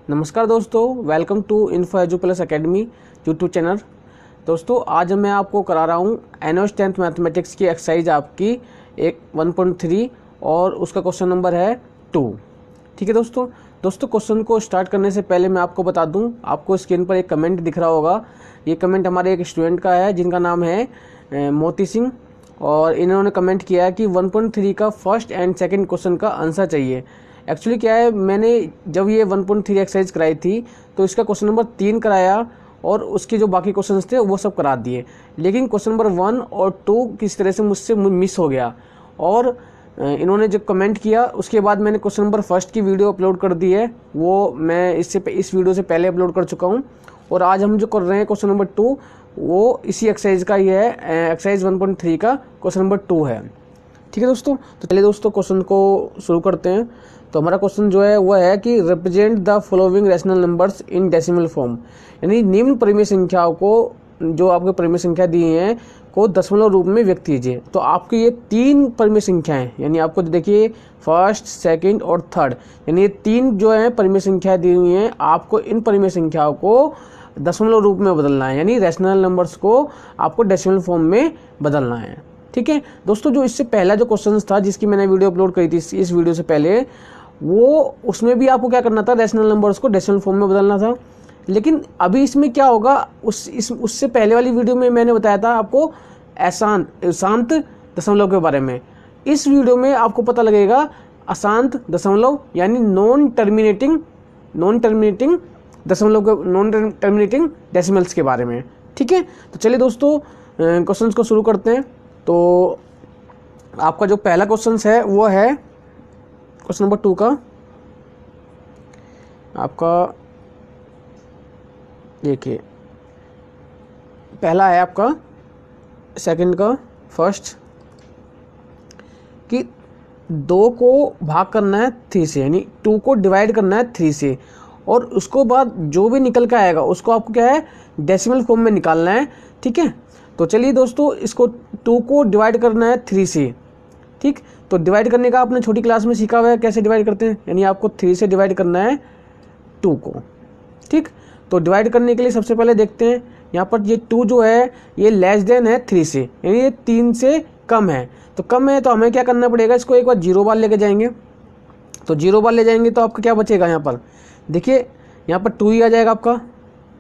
नमस्कार दोस्तों, welcome to info edu plus academy YouTube channel. दोस्तों आज मैं आपको करा रहा हूँ एनओएस 10th मैथमेटिक्स की एक्सरसाइज आपकी एक 1.3 और उसका क्वेश्चन नंबर है 2। ठीक है दोस्तों क्वेश्चन को स्टार्ट करने से पहले मैं आपको बता दूं, आपको स्क्रीन पर एक कमेंट दिख रहा होगा। ये कमेंट हमारे एक स्टूडेंट का है जिनका नाम है मोती सिंह, और इन्होंने कमेंट किया है कि 1.3 का फर्स्ट एंड सेकंड क्वेश्चन का आंसर चाहिए। एक्चुअली क्या है, मैंने जब ये 1.3 एक्सरसाइज कराई थी तो इसका क्वेश्चन नंबर 3 कराया और उसके जो बाकी क्वेश्चंस थे वो सब करा दिए, लेकिन क्वेश्चन नंबर 1 और 2 किस तरह से मुझसे मिस हो गया। और इन्होंने जो कमेंट किया उसके बाद मैंने क्वेश्चन नंबर फर्स्ट की वीडियो अपलोड कर दी है, वो मैं इस वीडियो से पहले अपलोड कर चुका हूँ। और आज हम जो कर रहे हैं क्वेश्चन नंबर 2 वो इसी एक्सरसाइज का ही है, एक्सरसाइज 1.3 का क्वेश्चन नंबर 2 है। ठीक है दोस्तों, तो चलिए दोस्तों क्वेश्चन को शुरू करते हैं। तो हमारा क्वेश्चन जो है वो है कि represent the following rational numbers in decimal form, यानी निम्न परिमेय संख्याओं को, जो आपके परिमेय संख्या दी हैं, को दशमलव रूप में व्यक्त कीजिए। तो आपकी ये 3 परिमेय संख्याएं, यानी आपको देखिए फर्स्ट, सेकंड और थर्ड, यानी ये 3 जो है परिमेय संख्या दी हुई हैं, आपको इन परिमेय संख्याओं को दशमलव रूप में बदलना है, यानी रैशनल नंबर्स को आपको डेसिमल फॉर्म में बदलना है। ठीक है दोस्तों, जो इससे पहला जो क्वेश्चन था जिसकी मैंने वीडियो अपलोड करी थी इस वीडियो से पहले, वो उसमें भी आपको क्या करना था, रैशनल नंबर्स को डेसिमल फॉर्म में बदलना था। लेकिन अभी इसमें क्या होगा, उससे पहले वाली वीडियो में मैंने बताया था आपको शांत दशमलव के बारे में। इस वीडियो में आपको पता लगेगा अशांत दशमलव, यानी नॉन टर्मिनेटिंग दशमलव के, नॉन टर्मिनेटिंग डेसिमल्स के बारे में। ठीक है, तो चलिए दोस्तों क्वेश्चन को शुरू करते हैं। तो आपका जो पहला क्वेश्चन है वो है क्वेश्चन नंबर 2 का, आपका देखिए पहला है आपका सेकंड का फर्स्ट, कि 2 को भाग करना है 3 से, यानी 2 को डिवाइड करना है 3 से, और उसको बाद जो भी निकल के आएगा उसको आपको क्या है, डेसिमल फॉर्म में निकालना है। ठीक है, तो चलिए दोस्तों इसको 2 को डिवाइड करना है 3 से। ठीक, तो डिवाइड करने का आपने छोटी क्लास में सीखा हुआ है कैसे डिवाइड करते हैं, यानी आपको 3 से डिवाइड करना है 2 को। ठीक, तो डिवाइड करने के लिए सबसे पहले देखते हैं यहाँ पर ये 2 जो है ये लेस देन है 3 से, यानी ये 3 से कम है। तो कम है तो हमें क्या करना पड़ेगा, इसको एक बार 0 बार लेके जाएंगे। तो 0 बार ले जाएंगे तो आपका क्या बचेगा, यहाँ पर देखिए यहाँ पर 2 ही आ जाएगा आपका।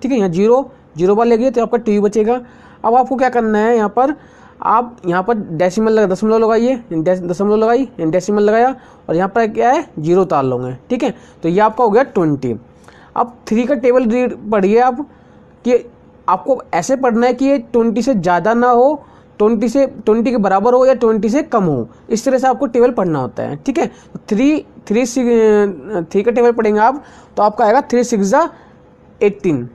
ठीक है, यहाँ 0 बार ले गए तो आपका 2 ही बचेगा। अब आपको क्या करना है, यहाँ पर आप यहाँ पर दशमलव लगाइए, दशमलव लगाई, डेसिमल लगाया, और यहाँ पर क्या है 0 उतार लोगे। ठीक है, तो ये आपका हो गया 20। अब 3 का टेबल रीड पढ़िए आप, कि आपको ऐसे पढ़ना है कि ये 20 से ज़्यादा ना हो, 20 के बराबर हो, या 20 से कम हो, इस तरह से आपको टेबल पढ़ना होता है। ठीक है, तो 3 का टेबल पढ़ेंगे आप तो आपका आएगा 3 6 जा 18।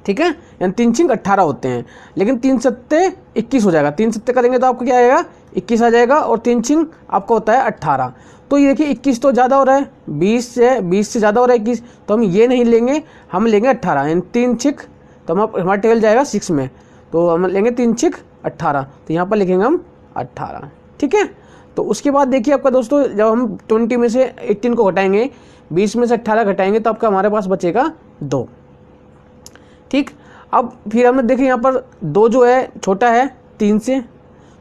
ठीक है, यानी 3 6 18 होते हैं, लेकिन 3 सत्ते 21 हो जाएगा। 3 सत्ते करेंगे तो आपको क्या आएगा, 21 आ जाएगा, और 3 6 आपका होता है 18। तो ये देखिए 21 तो ज़्यादा हो रहा है, 20 से ज़्यादा हो रहा है 21, तो हम ये नहीं लेंगे, हम लेंगे 18, यानी 3 6, तो हमारा टेबल जाएगा 6 में, तो हम लेंगे 3 6 18, तो यहाँ पर लिखेंगे हम 18। ठीक है, तो उसके बाद देखिए आपका दोस्तों, जब हम 20 में से 18 को घटाएंगे, 20 में से 18 घटाएंगे, तो आपका हमारे पास बचेगा 2। ठीक, अब फिर हमने देखे यहाँ पर 2 जो है छोटा है 3 से,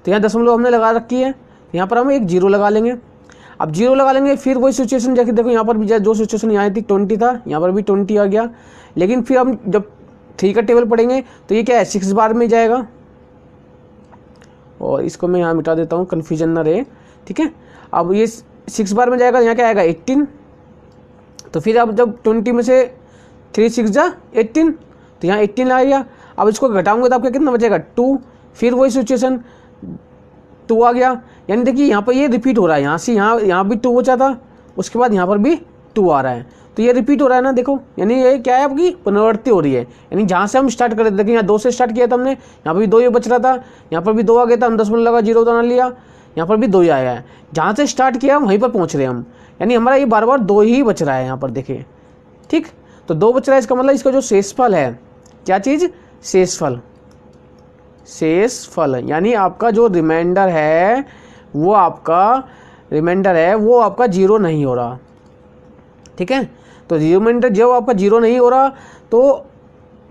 तो यहाँ दशमलव हमने लगा रखी है, यहाँ पर हम एक 0 लगा लेंगे। अब 0 लगा लेंगे, फिर वही सिचुएशन जैसे देखो यहाँ पर भी जो सिचुएशन यहाँ थी 20 था, यहाँ पर भी 20 आ गया। लेकिन फिर हम जब 3 का टेबल पढ़ेंगे तो ये क्या है 6 बार में जाएगा, और इसको मैं यहाँ मिटा देता हूँ कन्फ्यूजन ना रहे। ठीक है, अब ये 6 बार में जाएगा, यहाँ क्या आएगा 18। तो फिर अब जब 20 में से 3 6 जा 18, तो यहाँ 18 आ गया। अब इसको घटाऊंगे तो आपका कितना बचेगा 2, फिर वही सिचुएशन 2 आ गया। यानी देखिए यहाँ पर ये रिपीट हो रहा है, यहाँ से यहाँ भी 2 बचा था, उसके बाद यहाँ पर भी 2 आ रहा है, तो ये रिपीट हो रहा है ना। देखो यानी ये क्या है, आपकी पुनरावृत्ति हो रही है। यानी जहाँ से हम स्टार्ट कर रहे थे, देखिए यहाँ 2 से स्टार्ट किया था हमने, यहाँ पर भी 2 ही बच रहा था, यहाँ पर भी 2 आ गया था, हम दशमलव लगा 0 उतार लिया, यहाँ पर भी 2 ही आया है। जहाँ से स्टार्ट किया हम वहीं पर पहुँच रहे हैं हम, यानी हमारा ये बार बार 2 ही बच रहा है यहाँ पर देखिए। ठीक, तो 2 बच रहा है, इसका मतलब इसका जो शेषफल है, क्या चीज़, शेषफल, यानी आपका जो रिमाइंडर है वो आपका 0 नहीं हो रहा। ठीक है। तो रिमाइंडर जब आपका जीरो नहीं हो रहा तो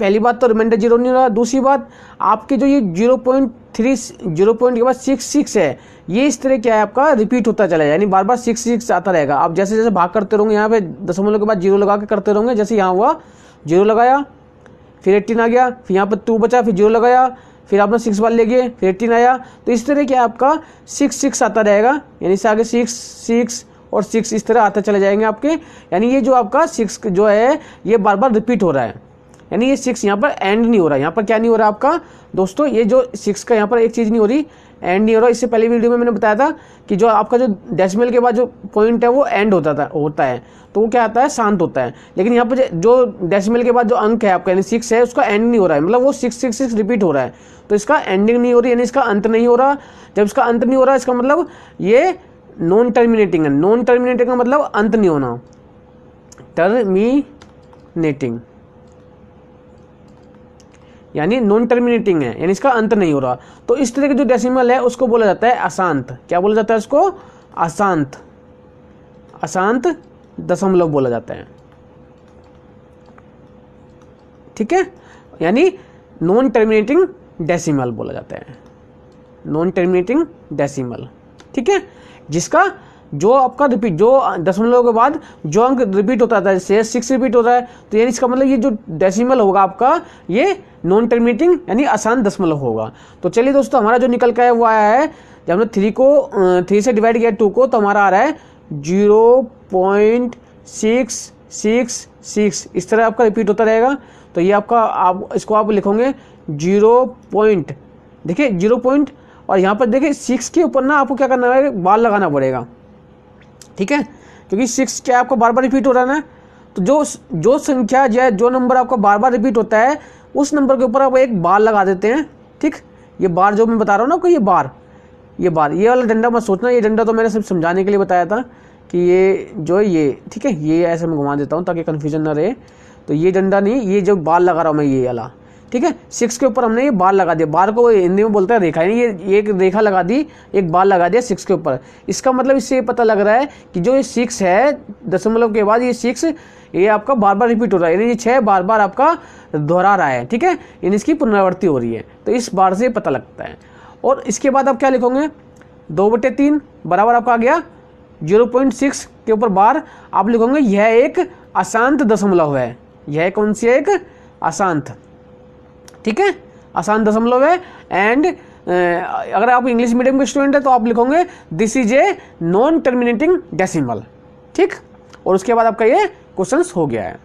पहली बात तो रिमाइंडर जीरो नहीं हो रहा, दूसरी बात आपके जो ये 0.3 के बाद 6 है, ये इस तरह क्या है आपका रिपीट होता चला जाए, यानी बार बार 6 आता रहेगा। आप जैसे जैसे भाग करते रहोगे यहाँ पे दशमलव के बाद जीरो लगा के करते रहोगे, जैसे यहाँ हुआ जीरो लगाया फिर 18 आ गया, फिर यहाँ पर 2 बचा, फिर जीरो लगाया, फिर आपने 6 बार ले गए, फिर 18 आया, तो इस तरह क्या आपका 6 आता रहेगा, यानी इससे आगे 6 और 6 इस तरह आते चले जाएंगे आपके। यानी ये जो आपका 6 जो है ये बार बार रिपीट हो रहा है, यानी ये 6 यहाँ पर एंड नहीं हो रहा है। यहाँ पर क्या नहीं हो रहा आपका दोस्तों, ये जो 6 का यहाँ पर एक चीज़ नहीं हो रही, एंड नहीं हो रहा। इससे पहले वीडियो में मैंने बताया था कि जो आपका जो डेसिमल के बाद जो पॉइंट है वो एंड होता है, तो वो क्या आता है, शांत होता है। लेकिन यहाँ पर जो डेसिमल के बाद जो अंक है आपका यानी 6 है, उसका एंड नहीं हो रहा है, मतलब वो 6 रिपीट हो रहा है, तो इसका एंडिंग नहीं हो रही, यानी इसका अंत नहीं हो रहा। जब इसका अंत नहीं हो रहा इसका मतलब ये नॉन टर्मिनेटिंग है। नॉन टर्मिनेटिंग का मतलब अंत नहीं होना, टर्मिनेटिंग यानी नॉन टर्मिनेटिंग है, यानी इसका अंत नहीं हो रहा। तो इस तरह के जो डेसिमल है उसको बोला जाता है अशांत। क्या बोला जाता है उसको, अशांत, अशांत दशमलव बोला जाता है, ठीक है। यानी नॉन टर्मिनेटिंग डेसिमल बोला जाता है, नॉन टर्मिनेटिंग डेसिमल, ठीक है। जिसका जो आपका रिपीट, जो दशमलव के बाद जो अंक रिपीट होता है, जैसे 6 रिपीट होता है, तो यानी इसका मतलब ये जो डेसिमल होगा आपका ये नॉन टर्मिनेटिंग यानी अशांत दशमलव होगा। तो चलिए दोस्तों, हमारा जो निकल का है वो आया है, जब हमने 3 से डिवाइड किया 2 को, तो हमारा आ रहा है 0.666, इस तरह आपका रिपीट होता रहेगा। तो ये आपका, आप इसको आप लिखोगे 0. देखिए 0. और यहाँ पर देखिए 6 के ऊपर ना आपको क्या करना है, बार लगाना पड़ेगा, ठीक है, क्योंकि 6 क्या आपको बार बार रिपीट हो रहा है ना। तो जो संख्या जो नंबर आपका बार बार रिपीट होता है उस नंबर के ऊपर आप एक बार लगा देते हैं, ठीक। ये बार जो मैं बता रहा हूँ ना आपको, ये बार ये वाला डंडा मत सोचना, ये डंडा तो मैंने सिर्फ समझाने के लिए बताया था कि ये जो ये, ठीक है, ये ऐसे मैं घुमा देता हूँ ताकि कन्फ्यूजन ना रहे। तो ये डंडा नहीं, ये जो बार लगा रहा हूँ मैं ये वाला, ठीक है। 6 के ऊपर हमने ये बार लगा दिया, बार को हिंदी में बोलते हैं रेखा, यानी ये एक रेखा लगा दी, एक बार लगा दिया 6 के ऊपर। इसका मतलब इससे ये पता लग रहा है कि जो ये 6 है दशमलव के बाद ये 6 ये आपका बार बार रिपीट हो रहा है, यानी ये 6 बार बार आपका दोहरा रहा है, ठीक है, यानी इसकी पुनरावृत्ति हो रही है। तो इस बार से पता लगता है। और इसके बाद आप क्या लिखोगे, 2/3 बराबर आपका आ गया 0.6 के ऊपर बार, आप लिखोगे यह एक अशांत दशमलव है। यह कौन सी है, एक अशांत, ठीक है, अशांत दशमलव है। एंड अगर आप इंग्लिश मीडियम के स्टूडेंट है तो आप लिखोगे this is a non terminating decimal, ठीक। और उसके बाद आपका ये क्वेश्चन हो गया है।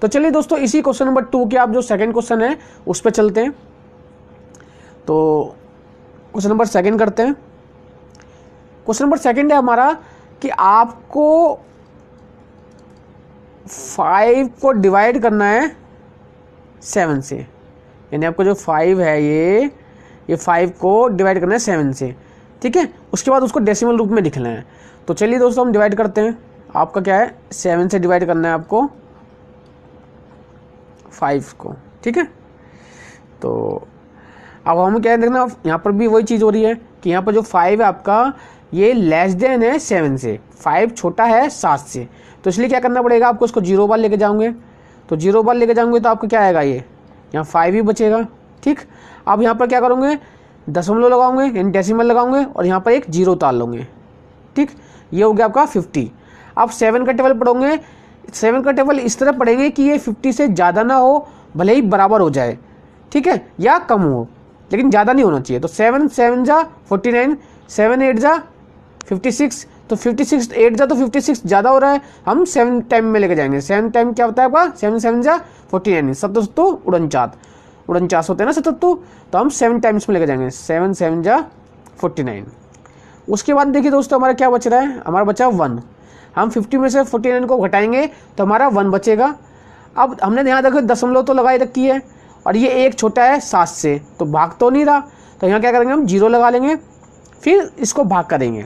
तो चलिए दोस्तों, इसी क्वेश्चन नंबर 2 के आप जो सेकंड क्वेश्चन है उस पर चलते हैं। तो क्वेश्चन नंबर 2 करते हैं। क्वेश्चन नंबर 2 है हमारा कि आपको 5 को डिवाइड करना है 7 से, यानी आपको जो 5 है ये 5 को डिवाइड करना है 7 से, ठीक है। उसके बाद उसको डेसिमल रूप में लिखना है। तो चलिए दोस्तों हम डिवाइड करते हैं। आपका क्या है, 7 से डिवाइड करना है आपको 5 को, ठीक है। तो अब हम क्या देखना, यहाँ पर भी वही चीज़ हो रही है कि यहाँ पर जो 5 है आपका ये लेस देन है 7 से, 5 छोटा है 7 से, तो इसलिए क्या करना पड़ेगा आपको, इसको 0 बार लेके जाओगे। तो 0 बार लेके जाओगे तो आपको क्या आएगा, ये यहाँ 5 ही बचेगा, ठीक। अब यहाँ पर क्या करोगे, दशमलव लगाओगे यानी डेसिमल लगाओगे और यहाँ पर एक 0 उतार लोगे, ठीक। ये हो गया आपका 50। आप 7 का टेबल पढ़ोगे, 7 का टेबल इस तरह पढ़ेंगे कि ये 50 से ज़्यादा ना हो, भले ही बराबर हो जाए, ठीक है, या कम हो, लेकिन ज़्यादा नहीं होना चाहिए। तो 7 7 जा 49, 7 8 जा 56, तो 56 8 जा तो 56 ज़्यादा हो रहा है, हम 7 टाइम में लेके जाएंगे। 7 टाइम क्या होता है आपका, 7 7 जा 49, 7 49 होते हैं ना 77, तो हम 7 टाइम्स में लेके जाएंगे, 7 7 जा 49। उसके बाद देखिए दोस्तों हमारा क्या बच रहा है, हमारा बचा 1। हम 50 में से 49 को घटाएंगे तो हमारा 1 बचेगा। अब हमने यहाँ देखो दशमलव तो लगाई रखी है और ये एक छोटा है 7 से, तो भाग तो नहीं रहा, तो यहाँ क्या करेंगे हम 0 लगा लेंगे, फिर इसको भाग करेंगे।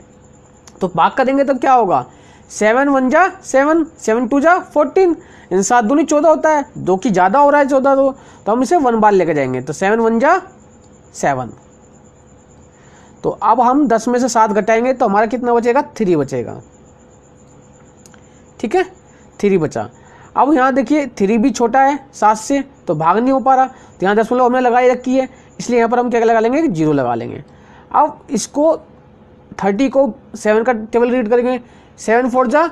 तो भाग करेंगे तो क्या होगा, 7 1 जा 7, 7 2 जा 14, इन 7 दूनी 14 होता है, 2 की ज़्यादा हो रहा है 14, तो हम इसे 1 बार लेके जाएंगे। तो 7 1 जा 7। तो अब हम 10 में से 7 घटाएंगे तो हमारा कितना बचेगा, 3 बचेगा, ठीक है। 3 बचा। अब यहाँ देखिए 3 भी छोटा है 7 से, तो भाग नहीं हो पा रहा, तो यहाँ 10 हमने लगाई रखी है, इसलिए यहाँ पर हम क्या लगा लेंगे, 0 लगा लेंगे। अब इसको 30 को 7 का टेबल रीड करेंगे, 7 4 जा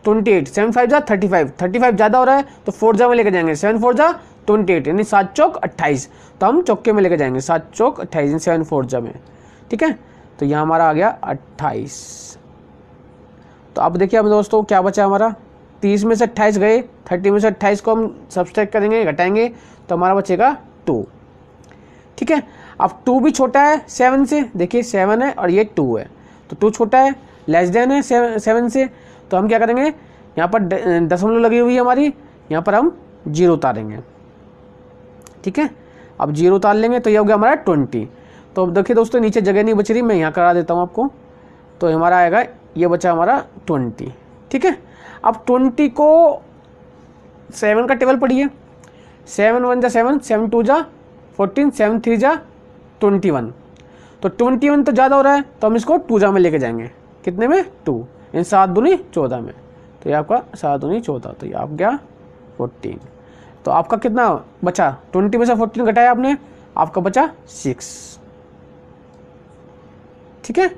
28, 7 5 जा 35, 35 ज़्यादा हो रहा है तो 4 जा में लेके जाएंगे, 7 4 जा 28 यानी 7 चौक 28, तो हम चौके में लेके जाएंगे 7 चौक 28 7 4 जा में, ठीक है। तो यहाँ हमारा आ गया 28। तो अब देखिए अब दोस्तों क्या बचा हमारा, 30 में से 28 गए, 30 में से 28 को हम सब्सट्रैक्ट करेंगे, घटाएंगे, तो हमारा बचेगा 2, ठीक है। अब 2 भी छोटा है 7 से, देखिए 7 है और ये 2 है, तो 2 छोटा है, लेस देन है 7 से, तो हम क्या करेंगे, यहाँ पर दशमलव लगी हुई है हमारी, यहाँ पर हम 0 उतारेंगे, ठीक है। अब 0 उतार लेंगे तो ये हो गया हमारा 20। तो अब देखिए दोस्तों नीचे जगह नहीं बच रही, मैं यहाँ करा देता हूँ आपको, तो हमारा आएगा, ये बचा हमारा 20, ठीक है। अब 20 को 7 का टेबल पढ़िए, 7 1 जा 7, 7 2 जा 14, 7 3 जा 21, तो 21 तो ज़्यादा हो रहा है, तो हम इसको 2 जा में लेके जाएंगे, कितने में, 2, इन 7 दूनी 14 में, तो ये आपका 7 दूनी 14, तो ये आप गया 14। तो आपका कितना बचा, 20 में से 14 घटाया आपने, आपका बचा 6, ठीक है।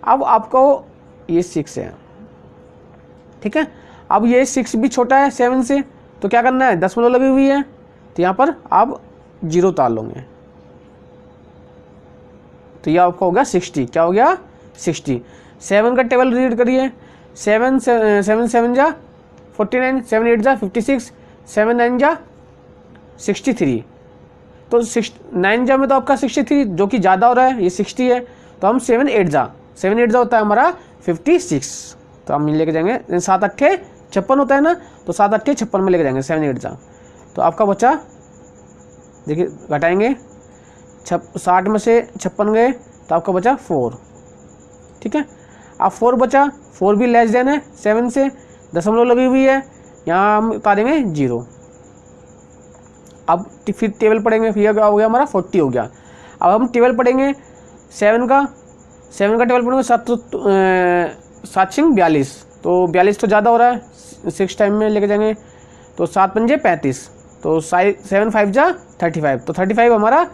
अब आपको ये 6 है, ठीक है। अब ये 6 भी छोटा है 7 से, तो क्या करना है, दशमलव लगी हुई है, तो यहाँ पर आप 0 उतार लोगे, तो ये आपका हो गया 60, क्या हो गया 60। 7 का टेबल रीड करिए, 7 7 जा 49, 7 8 जा 56, 7 9 जा 63, तो 9 जा में तो आपका 63 जो कि ज़्यादा हो रहा है, ये 60 है, तो हम 7 8 जा होता है हमारा 56, तो हम लेके जाएंगे, 7 8 56 होता है ना, तो 7 8 56 में लेके जाएंगे 7 8 जा, तो आपका बचा, देखिए घटाएंगे, 60 में से 56 गए, तो आपका बचा 4, ठीक है। अब 4 बचा, 4 भी लेस देन है 7 से, दशमलव लगी हुई है, यहाँ हम उतारेंगे 0। अब फिर टेबल पढ़ेंगे, फिर क्या हो गया हमारा 40 हो गया। अब हम टेबल पढ़ेंगे 7 का टेबल पढ़ेंगे, 7 42, तो 42 तो ज़्यादा हो रहा है, 6 टाइम में लेके जाएंगे, तो 7 पंजे 35, तो 7 5 जा 35, तो 35 हमारा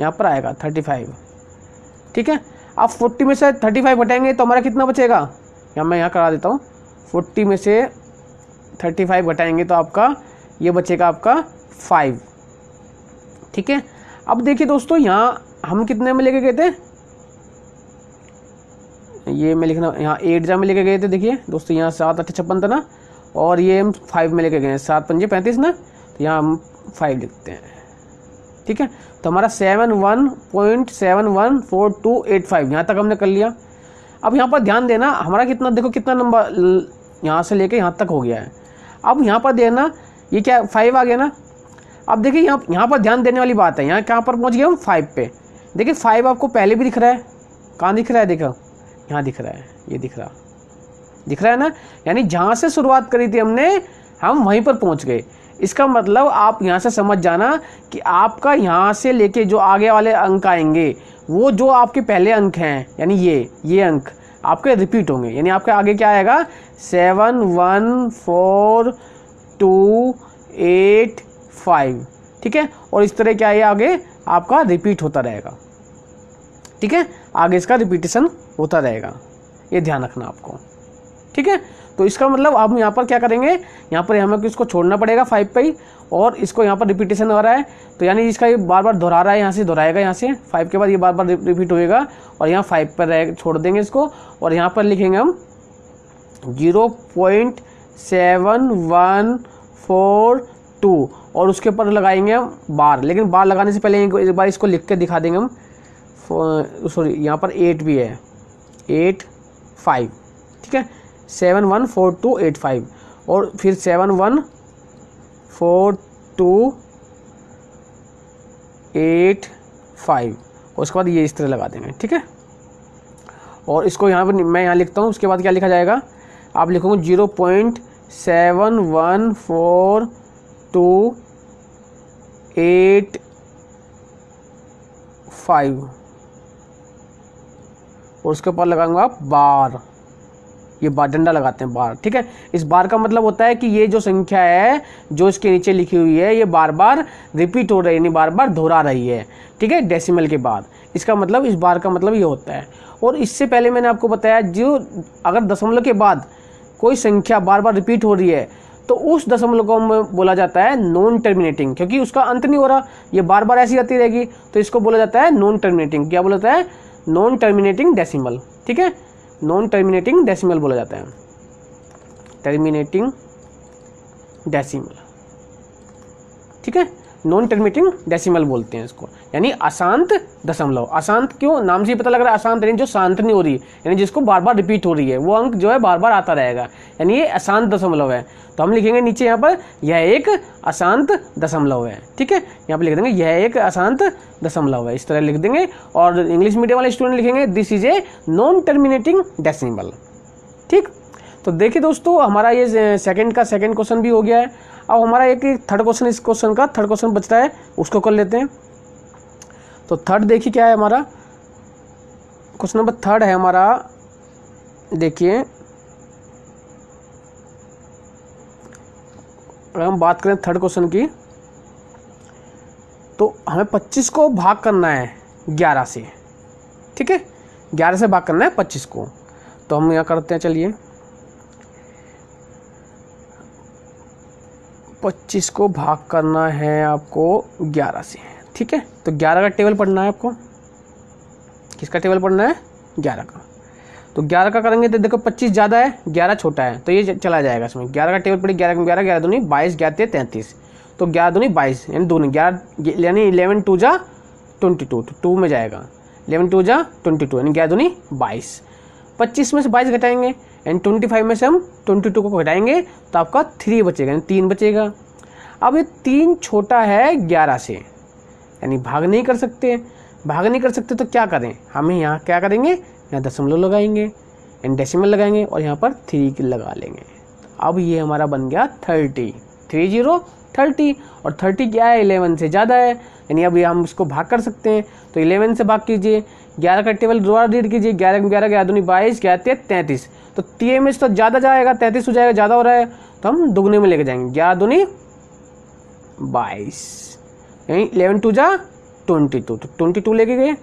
यहाँ पर आएगा 35, ठीक है। अब 40 में से 35 घटाएंगे तो हमारा कितना बचेगा, या मैं यहाँ करा देता हूँ, 40 में से 35 घटाएंगे तो आपका ये बचेगा आपका 5, ठीक है। अब देखिए दोस्तों यहाँ हम कितने में लेके गए थे, ये मैं लिखना, यहाँ 8 जा में लेके गए थे, देखिए दोस्तों यहाँ 7 8 56 था ना, और ये हम 5 में लेके गए, 7 पंजे 35 ना, तो यहाँ हम 5 लिखते हैं, ठीक है। तो हमारा 71.714285 यहाँ तक हमने कर लिया। अब यहाँ पर ध्यान देना, हमारा कितना, देखो कितना नंबर यहाँ से लेके यहाँ तक हो गया है। अब यहाँ पर देना, ये क्या 5 आ गया ना। अब देखिए यहाँ पर ध्यान देने वाली बात है, यहाँ कहाँ पर पहुँच गए हम 5 पे। देखिए 5 आपको पहले भी दिख रहा है, कहाँ दिख रहा है, देखो यहाँ दिख रहा है, ये दिख रहा है ना, यानी जहाँ से शुरुआत करी थी हमने, हम वहीं पर पहुँच गए। इसका मतलब आप यहाँ से समझ जाना कि आपका यहाँ से लेके जो आगे वाले अंक आएंगे, वो जो आपके पहले अंक हैं, यानी ये अंक आपके रिपीट होंगे, यानी आपके आगे क्या आएगा 7 1 4 2 8 5, ठीक है। और इस तरह क्या है आगे आपका रिपीट होता रहेगा, ठीक है, आगे इसका रिपीटेशन होता रहेगा, ये ध्यान रखना आपको, ठीक है। तो इसका मतलब हम यहाँ पर क्या करेंगे, यहाँ पर हमें इसको छोड़ना पड़ेगा 5 पे ही, और इसको यहाँ पर रिपीटेशन हो रहा है, तो यानी इसका ये बार बार दोहरा रहा है, यहाँ से दोहराएगा, यहाँ से 5 के बाद ये बार बार रिपीट होएगा, और यहाँ 5 पर रह छोड़ देंगे इसको, और यहाँ पर लिखेंगे हम 0.7142, और उसके ऊपर लगाएंगे हम बार। लेकिन बार लगाने से पहले एक बार इसको लिख के दिखा देंगे हम, सॉरी यहाँ पर 8 भी है, 8 5, ठीक है, 714285, और फिर 714285, और उसके बाद ये इस तरह लगा देंगे, ठीक है। और इसको यहाँ पर मैं यहाँ लिखता हूँ, उसके बाद क्या लिखा जाएगा, आप लिखोगे 0.714285, और उसके ऊपर लगाऊंगा बार, ये बार डंडा लगाते हैं बार, ठीक है। इस बार का मतलब होता है कि ये जो संख्या है जो इसके नीचे लिखी हुई है ये बार बार रिपीट हो रही है, यानी बार बार दोहरा रही है, ठीक है, डेसिमल के बाद। इसका मतलब इस बार का मतलब ये होता है। और इससे पहले मैंने आपको बताया जो अगर दशमलव के बाद कोई संख्या बार बार रिपीट हो रही है तो उस दशमलव को बोला जाता है नॉन टर्मिनेटिंग, क्योंकि उसका अंत नहीं हो रहा, ये बार बार ऐसी आती रहेगी, तो इसको बोला जाता है नॉन टर्मिनेटिंग। क्या बोला जाता है? नॉन टर्मिनेटिंग डेसिमल, ठीक है, नॉन टर्मिनेटिंग डेसिमल बोला जाता है, टर्मिनेटिंग डेसिमल, ठीक है, नॉन टर्मिनेटिंग डेसिमल बोलते हैं इसको, यानी अशांत दशमलव। अशांत क्यों? नाम से ही पता लग रहा है अशांत, यानी जो शांत नहीं हो रही, यानी जिसको बार बार रिपीट हो रही है, वो अंक जो है बार बार आता रहेगा, यानी ये अशांत दशमलव है। तो हम लिखेंगे नीचे यहाँ पर यह एक अशांत दशमलव है, ठीक है, यहाँ पर लिख देंगे यह एक अशांत दशमलव है, इस तरह लिख देंगे। और इंग्लिश मीडियम वाले स्टूडेंट लिखेंगे this is a non terminating decimal, ठीक। तो देखिए दोस्तों, हमारा ये सेकंड क्वेश्चन भी हो गया है। अब हमारा एक थर्ड क्वेश्चन, इस क्वेश्चन का थर्ड क्वेश्चन बचता है, उसको कर लेते हैं। तो थर्ड देखिए क्या है हमारा, क्वेश्चन नंबर थर्ड है हमारा, देखिए अगर हम बात करें थर्ड क्वेश्चन की, तो हमें 25 को भाग करना है 11 से, ठीक है, 11 से भाग करना है 25 को। तो हम यहाँ करते हैं, चलिए 25 को भाग करना है आपको 11 से, ठीक है। तो 11 का टेबल पढ़ना है आपको। किसका टेबल पढ़ना है? 11 का। तो 11 का करेंगे तो देखो 25 ज़्यादा है, 11 छोटा है, तो ये चला जाएगा इसमें। 11 का टेबल पढ़े, 11 11 11 दूनी 22, 11 33, तो 11 दूनी 22, यानी दूनी 11, यानी 11 2 जा 22, तो 2 में जाएगा, 11 2 जा 22, यानी 11 दूनी 22। 25 में से 22 घटाएंगे, यानी 25 में से हम 22 को घटाएंगे तो आपका 3 बचेगा, यानी 3 बचेगा। अब ये 3 छोटा है 11 से, यानी भाग नहीं कर सकते। भाग नहीं कर सकते तो क्या करें? हमें यहाँ क्या करेंगे, यहाँ दशमलव लगाएंगे, यानी डेसिमल लगाएंगे और यहाँ पर 3 लगा लेंगे। अब ये हमारा बन गया 30, 30, और 30 क्या है? 11 से ज़्यादा है, यानी अब ये हम इसको भाग कर सकते हैं। तो 11 से भाग कीजिए, 11 का टेबल दोबारा रीड कीजिए, 11 11 11 दूनी 22, 11 33, तो 3 में से तो ज़्यादा जाएगा, 33 हो जाएगा, ज़्यादा हो रहा है, तो हम दुगने में लेके जाएंगे, 11 दूनी 22, यानी 11 2 जा 22, तो 22 लेके गए।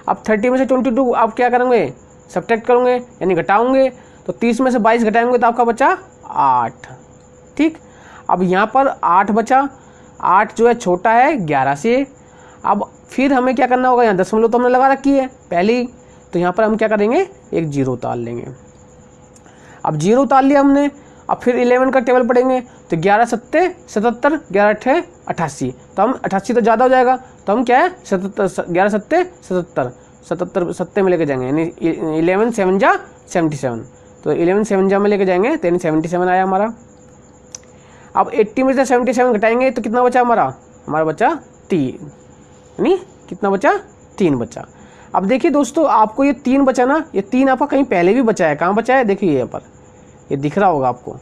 अब 30 में से 22 आप क्या करेंगे? सब्ट्रैक्ट करोगे, यानी घटाओगे, तो 30 में से 22 घटाएंगे तो आपका बचा 8, ठीक। अब यहाँ पर 8 बचा, 8 जो है छोटा है 11 से। अब फिर हमें क्या करना होगा? यहाँ दशमलव तो हमने लगा रखी है पहले ही, तो यहाँ पर हम क्या करेंगे? एक 0 उतार लेंगे। अब 0 उतार लिया हमने, अब फिर 11 का टेबल पढ़ेंगे, तो 11 7 77, 11 8 88, तो हम 88 तो ज़्यादा हो जाएगा, तो हम क्या है 77, 11 7 77, 77 7 में लेके जाएंगे, यानी 11 7 जा 77, तो 11 7 जा में लेके जाएंगे, तो यानी 77 आया हमारा। अब 80 में से 77 घटाएंगे तो कितना बचा हमारा? हमारा बचा 3, यानी कितना बचा? 3 बचा। अब देखिए दोस्तों, आपको ये 3 बचा ना, ये 3 आपका कहीं पहले भी बचा है। कहाँ बचा है? देखिए यहाँ पर, ये दिख रहा होगा आपको,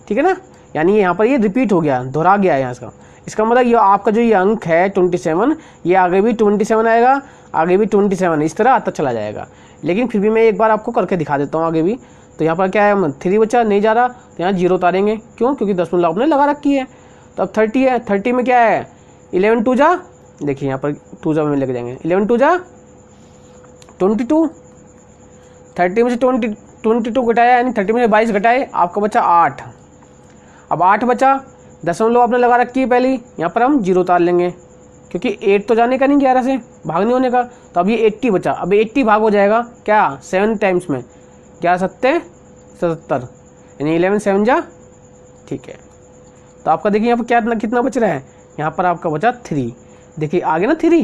ठीक है ना, यानी यहाँ पर ये रिपीट हो गया, दोहरा गया है यहाँ इसका मतलब ये आपका जो ये अंक है 27, ये आगे भी 27 आएगा, आगे भी 27, इस तरह आता चला जाएगा। लेकिन फिर भी मैं एक बार आपको करके दिखा देता हूँ आगे भी। तो यहाँ पर क्या है? 3 बचा, नहीं जा रहा, तो यहाँ 0 उतारेंगे, क्यों? क्योंकि दशमलव आपने लगा रखी है। तो अब 30 है, 30 में क्या है? 11 2 जा, देखिए यहाँ पर 2 जा में लेके जाएंगे, 11 2 जा 22, 30 में से 22 घटाया, यानी 30 में से 22 घटाए, आपका बचा 8। अब 8 बचा, दशमलव आपने लगा रखी है पहले, यहाँ पर हम 0 उतार लेंगे, क्योंकि 8 तो जाने का नहीं 11 से, भाग नहीं होने का, तो अब ये 80 बचा। अब 80 भाग हो जाएगा क्या? 7 टाइम्स में, 11 7 77, यानी 11 7 जा, ठीक है। तो आपका देखिए यहाँ पर क्या कितना बच रहा है? यहाँ पर आपका बचा 3, देखिए आगे ना 3,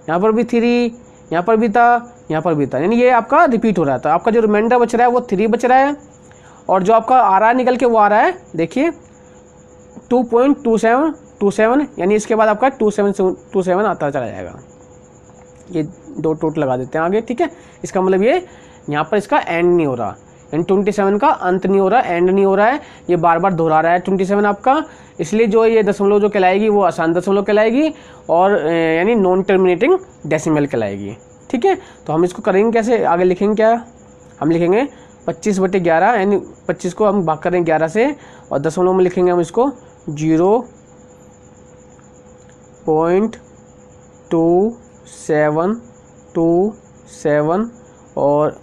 यहाँ पर भी 3, यहाँ पर भी था, यहाँ पर भी था, यानी ये आपका रिपीट हो रहा था। आपका जो रिमाइंडर बच रहा है वो 3 बच रहा है, और जो आपका आ रहा है निकल के वो आ रहा है, देखिए 2.2727, यानी इसके बाद आपका 27 आता चला जाएगा। ये 2 टोट लगा देते हैं आगे, ठीक है। इसका मतलब ये यहाँ पर इसका एंड नहीं हो रहा, यानी 27 का अंत नहीं हो रहा, एंड नहीं हो रहा है, ये बार बार दोहरा रहा है 27 आपका, इसलिए जो ये दशमलव जो कहलाएगी वो अशांत दशमलव कहलाएगी, और यानी नॉन टर्मिनेटिंग डेसिमल कहलाएगी, ठीक है। तो हम इसको करेंगे कैसे? आगे लिखेंगे क्या? हम लिखेंगे 25/11 यानी 25 को हम भाग करें 11 से और दशमलव में लिखेंगे हम इसको 0.2727 और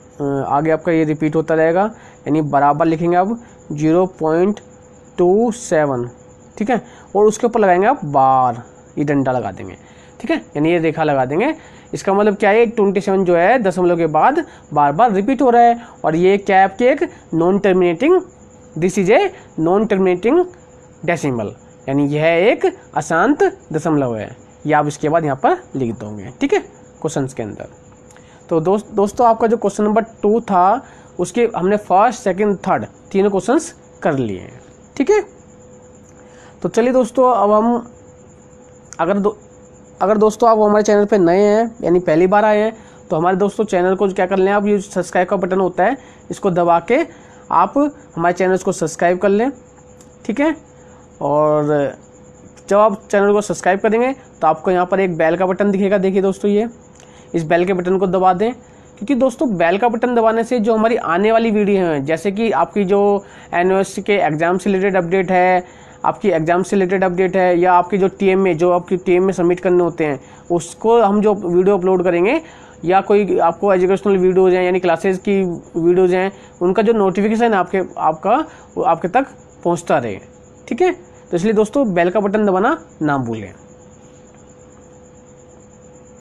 आगे आपका ये रिपीट होता रहेगा, यानी बराबर लिखेंगे अब 0.27, ठीक है। और उसके ऊपर लगाएंगे आप बार, ये डंडा लगा देंगे, ठीक है, यानी ये रेखा लगा देंगे। इसका मतलब क्या है, 27 जो है दशमलव के बाद बार बार रिपीट हो रहा है और ये क्या है आपके एक non terminating, this is a non terminating decimal, यानी यह एक अशांत दशमलव है। ये आप इसके बाद यहाँ पर लिख दोगे, ठीक है, क्वेश्चंस के अंदर। तो दोस्तों आपका जो क्वेश्चन नंबर 2 था उसके हमने फर्स्ट, सेकंड, थर्ड तीनों क्वेश्चंस कर लिए हैं, ठीक है। तो चलिए दोस्तों, अब हम अगर दोस्तों आप हमारे चैनल पे नए हैं यानी पहली बार आए हैं तो हमारे दोस्तों चैनल को क्या कर लें आप, ये सब्सक्राइब का बटन होता है इसको दबा के आप हमारे चैनल को सब्सक्राइब कर लें, ठीक है। और जब आप चैनल को सब्सक्राइब करेंगे तो आपको यहाँ पर एक बेल का बटन दिखेगा, देखिए दोस्तों, ये इस बेल के बटन को दबा दें, क्योंकि दोस्तों बेल का बटन दबाने से जो हमारी आने वाली वीडियो है, जैसे कि आपकी जो एनओएस के एग्ज़ाम से रिलेटेड अपडेट है, आपकी एग्ज़ाम से रिलेटेड अपडेट है, या आपकी जो टीएम में जो आपकी टीएम में सबमिट करने होते हैं उसको हम जो वीडियो अपलोड करेंगे, या कोई आपको एजुकेशनल वीडियोज़ हैं यानी क्लासेस की वीडियोज़ हैं, उनका जो नोटिफिकेशन है आपके तक पहुँचता रहे, ठीक है। तो इसलिए दोस्तों बेल का बटन दबाना ना भूलें।